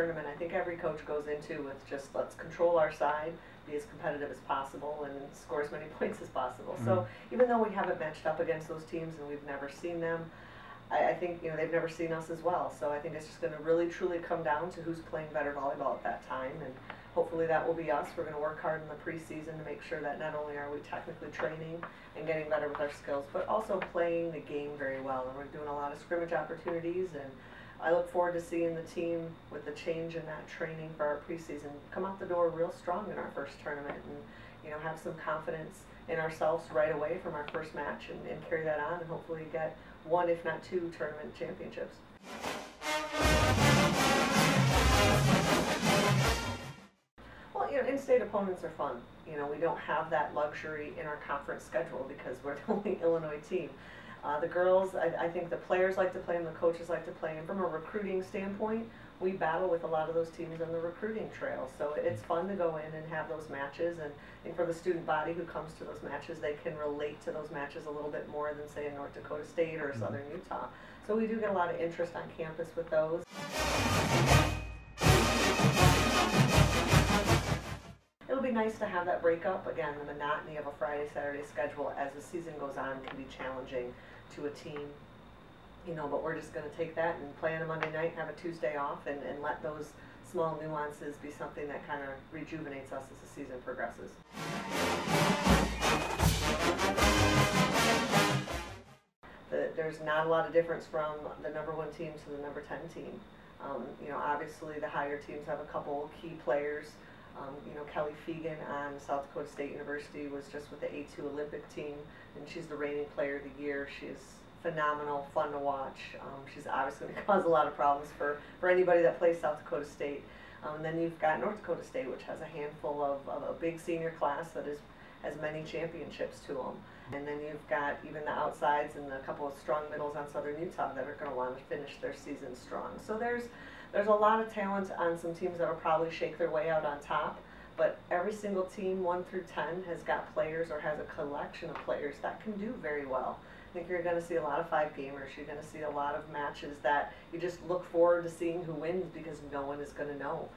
tournament, I think every coach goes into with just let's control our side, be as competitive as possible, and score as many points as possible. So even though we haven't matched up against those teams and we've never seen them, I think they've never seen us as well. So I think it's just going to really truly come down to who's playing better volleyball at that time, and hopefully that will be us. We're going to work hard in the preseason to make sure that not only are we technically training and getting better with our skills, but also playing the game very well. And we're doing a lot of scrimmage opportunities, and I look forward to seeing the team with the change in that training for our preseason come out the door real strong in our first tournament, and have some confidence in ourselves right away from our first match, and carry that on and hopefully get one, if not two, tournament championships. Well, in-state opponents are fun. We don't have that luxury in our conference schedule because we're the only Illinois team. The girls, I think the players like to play them, the coaches like to play them. From a recruiting standpoint, we battle with a lot of those teams on the recruiting trail. So it's fun to go in and have those matches, and I think for the student body who comes to those matches, they can relate to those matches a little bit more than, say, a North Dakota State or Southern Utah. So we do get a lot of interest on campus with those. It'll be nice to have that breakup. Again, the monotony of a Friday-Saturday schedule as the season goes on can be challenging to a team. But we're just going to take that and play on a Monday night, have a Tuesday off, and let those small nuances be something that kind of rejuvenates us as the season progresses. There's not a lot of difference from the #1 team to the #10 team. Obviously the higher teams have a couple key players. Kelly Fegan on South Dakota State University was just with the A2 Olympic team, and she's the reigning player of the year. She's phenomenal, fun to watch. She's obviously going to cause a lot of problems for anybody that plays South Dakota State. And then you've got North Dakota State, which has a handful of a big senior class that has many championships to them. And then you've got even the outsides and a couple of strong middles on Southern Utah that are going to want to finish their season strong. So there's a lot of talent on some teams that will probably shake their way out on top. But every single team, 1 through 10, has got players or has a collection of players that can do very well. I think you're going to see a lot of 5-gamers. You're going to see a lot of matches that you just look forward to seeing who wins because no one is going to know.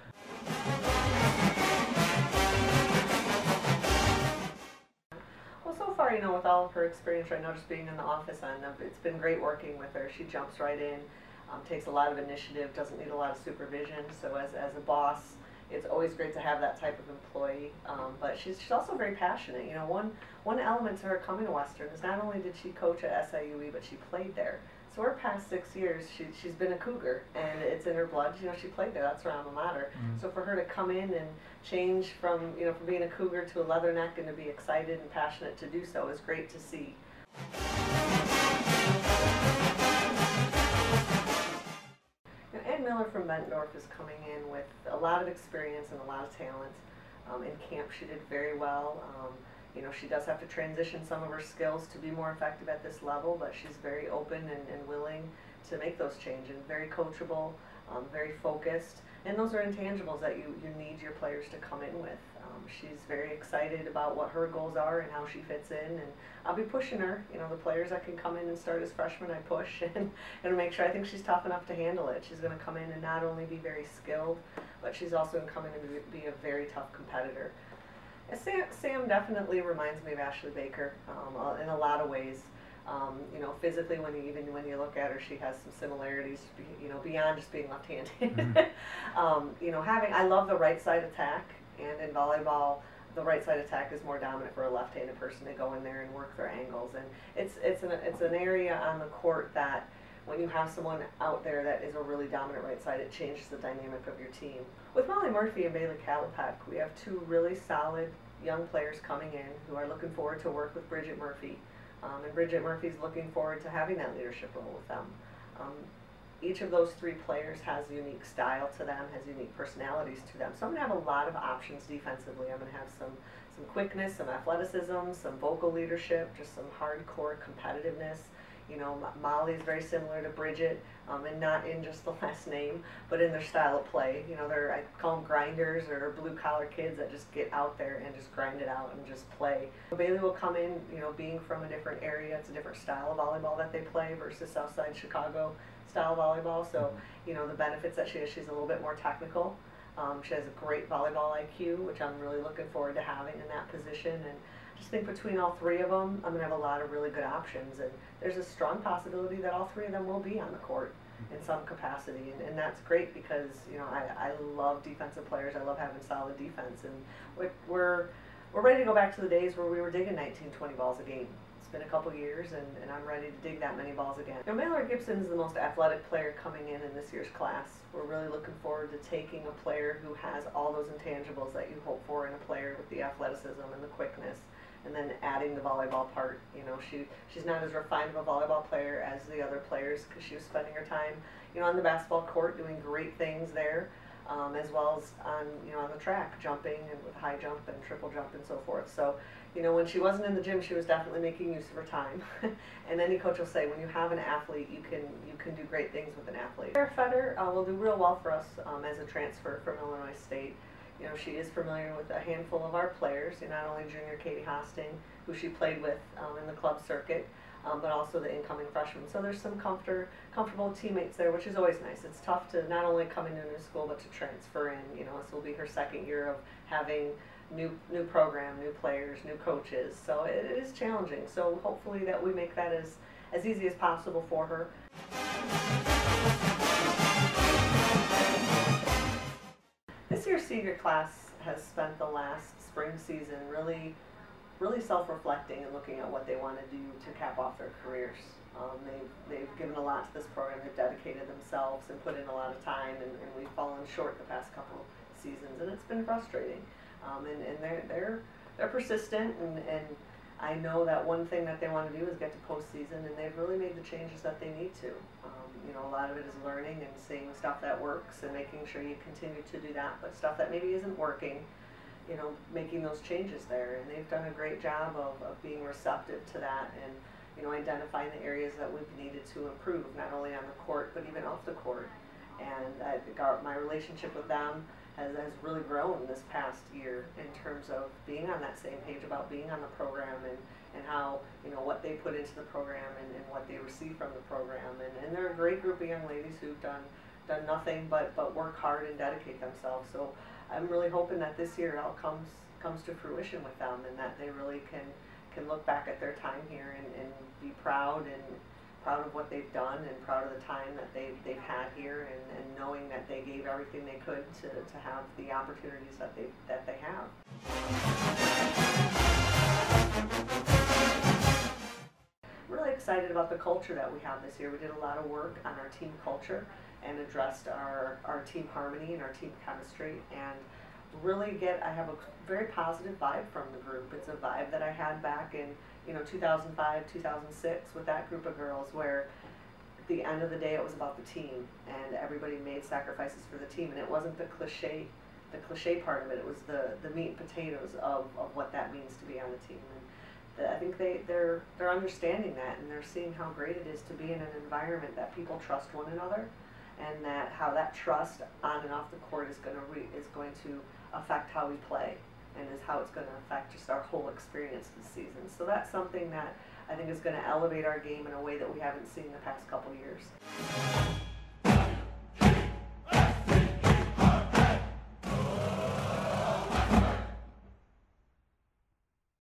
Well, so far, with all of her experience right now, just being in the office it's been great working with her. She jumps right in, takes a lot of initiative, doesn't need a lot of supervision. So as a boss, it's always great to have that type of employee, but she's also very passionate. One element to her coming to Western is not only did she coach at SIUE, but she played there. So her past 6 years, she's been a Cougar, and it's in her blood. She played there. That's her alma mater. So for her to come in and change from being a Cougar to a Leatherneck and to be excited and passionate to do so is great to see. Miller from Bettendorf is coming in with a lot of experience and a lot of talent. In camp she did very well. She does have to transition some of her skills to be more effective at this level, but she's very open and willing to make those changes. Very coachable, very focused, and those are intangibles that you need your players to come in with. She's very excited about what her goals are and how she fits in, and I'll be pushing her. The players that can come in and start as freshmen, I push and make sure. I think she's tough enough to handle it. She's going to come in and not only be very skilled, but she's also going to come in and be a very tough competitor. Sam definitely reminds me of Ashley Baker in a lot of ways. Physically, when you look at her, she has some similarities, beyond just being left-handed. I love the right side attack, and in volleyball, the right side attack is more dominant for a left-handed person to go in there and work their angles. And it's an area on the court that when you have someone out there that is a really dominant right side, it changes the dynamic of your team. With Molly Murphy and Bailey Kalapek, we have two really solid young players coming in who are looking forward to work with Bridget Murphy. And Bridget Murphy's looking forward to having that leadership role with them. Each of those three players has a unique style to them, has unique personalities to them. So I'm going to have a lot of options defensively. I'm going to have some quickness, some athleticism, some vocal leadership, just some hardcore competitiveness. Molly is very similar to Bridget, and not in just the last name, but in their style of play. I call them grinders or blue-collar kids that just get out there and just grind it out and just play. Bailey will come in, being from a different area. It's a different style of volleyball that they play versus Southside Chicago. style volleyball, so you know the benefits that she has. She's a little bit more technical. She has a great volleyball IQ, which I'm really looking forward to having in that position. And I just think between all three of them, I'm going to have a lot of really good options. And there's a strong possibility that all three of them will be on the court in some capacity. And that's great because, you know, I love defensive players. I love having solid defense. And we're ready to go back to the days where we were digging 19, 20 balls a game. It's been a couple years, and I'm ready to dig that many balls again. You know, Mallory Gibson is the most athletic player coming in this year's class. We're really looking forward to taking a player who has all those intangibles that you hope for in a player with the athleticism and the quickness, and then adding the volleyball part. You know, she's not as refined of a volleyball player as the other players because she was spending her time, you know, on the basketball court doing great things there, as well as on, you know, on the track, jumping and with high jump and triple jump and so forth. So, you know, when she wasn't in the gym, she was definitely making use of her time. And any coach will say, when you have an athlete, you can do great things with an athlete. Sarah Fetter will do real well for us as a transfer from Illinois State. You know, she is familiar with a handful of our players, you know, not only junior Katie Hosting, who she played with in the club circuit, but also the incoming freshmen. So there's some comfortable teammates there, which is always nice. It's tough to not only come into a new school, but to transfer in. You know, this will be her second year of having new program, new players, new coaches. So it is challenging. So hopefully that we make that as easy as possible for her. This year's senior class has spent the last spring season really self-reflecting and looking at what they want to do to cap off their careers. They've given a lot to this program. They've dedicated themselves and put in a lot of time, and we've fallen short the past couple seasons, and it's been frustrating. And they're persistent, and I know that one thing that they want to do is get to postseason, and they've really made the changes that they need to. You know, a lot of it is learning and seeing stuff that works and making sure you continue to do that, but stuff that maybe isn't working, you know, making those changes there. And they've done a great job of being receptive to that and, you know, identifying the areas that we've needed to improve, not only on the court, but even off the court. And I think my relationship with them has really grown this past year in terms of being on that same page about being on the program and how, you know, what they put into the program and what they receive from the program. And they're a great group of young ladies who've done nothing but work hard and dedicate themselves. So I'm really hoping that this year it all comes to fruition with them, and that they really can look back at their time here and be proud of what they've done, and proud of the time that they've had here, and knowing that they gave everything they could to have the opportunities that they have. Really excited about the culture that we have this year. We did a lot of work on our team culture and addressed our team harmony and our team chemistry, and really I have a very positive vibe from the group. It's a vibe that I had back in, you know, 2005, 2006 with that group of girls, where at the end of the day it was about the team and everybody made sacrifices for the team, and it wasn't the cliche part of it. It was the meat and potatoes of what that means to be on the team. And I think they're understanding that, and they're seeing how great it is to be in an environment that people trust one another, and that how that trust on and off the court is going to affect how we play, and is how it's going to affect just our whole experience this season. So that's something that I think is going to elevate our game in a way that we haven't seen the past couple years.